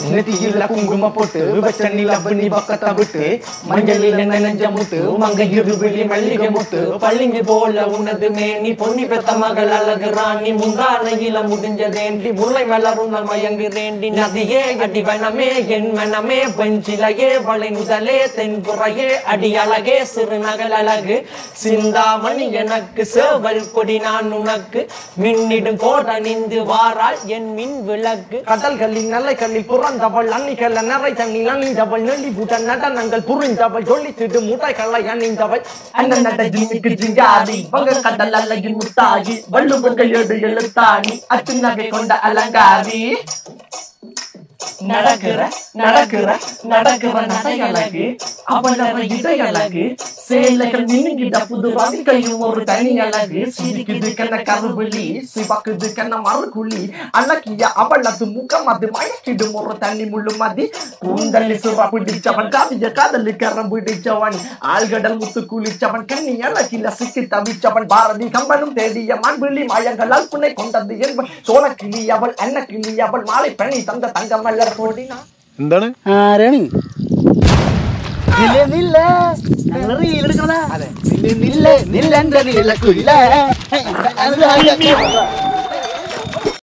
நெத்தியில குங்கும போட்டு வச்சனில பண்ணி பக்கத்தை விட்டு மஞ்சளில் நெஞ்ச முத்து மங்க இருவிழி மல்லிகை முத்து பள்ளிங்கு போல உனது மேனி பொன்னி பெத்த மகள் அழகு ராணி முந்தானையில முடிஞ்சதேண்டி முல்லை மலரும் மயங்குறேண்டி நதியே அடி வனமே என் மனமே பெஞ்சிலையே வளை முதலே தென்புறையே அடி அழகே சிறுநகல் அழகு சிந்தாமணி எனக்கு சேவல் கொடி நான் உனக்கு மின்னிடும் கோட நின்று வாரால் என் மின் விளக்கு கடல்களில் நல்ல கல்லில் புறந்தவள் அன்னிகள் நிறை தண்ணில் அணிந்தவள் நெல்லி பூட்ட நடனங்கள் புரிந்தவள் சொல்லித்திடு முட்டைகளை அணிந்தவள் அந்த நடஜிக்கு ஜிங்காரி பங்க கடல் அல்லகின் முத்தாகி வள்ளுவர்கள் ஏடு எழுத்தாணி அச்சு நகை கொண்ட அலங்காரி நடக்கிற நடக்கிற நடக்கிற நடையழகு அவளற இடையழகு சேலைகள் மின்னுகிட்ட புது வகையும் ஒரு தனி அழகு சிரிக்குது கண்ண கருவிழி சிவக்குது கண்ண மறுகுழி அழகிய அவளது முகம் அது மயக்கிடும் ஒரு தண்ணி முள்ளு மதி கூந்தலி சுவா பிடிச்சவன் காவிய காதலி கரம் பிடிச்சவன் ஆழ்கடல் முத்து குளிச்சவன் கண்ணி அழகில சிக்கி தவிச்சவன் பாரதி கம்பனும் தேடிய மண்விழி மயங்களால் புனை கொண்டது என்பன் சோழ கிளி அவள் அன்ன கிளி அவள் மாலை பணி தந்த தங்க மல்லர் போடினா എന്താണ് രണി നില്ല നില്ല റീൽ എടുക്കണതാ നില്ല നില്ല നില്ല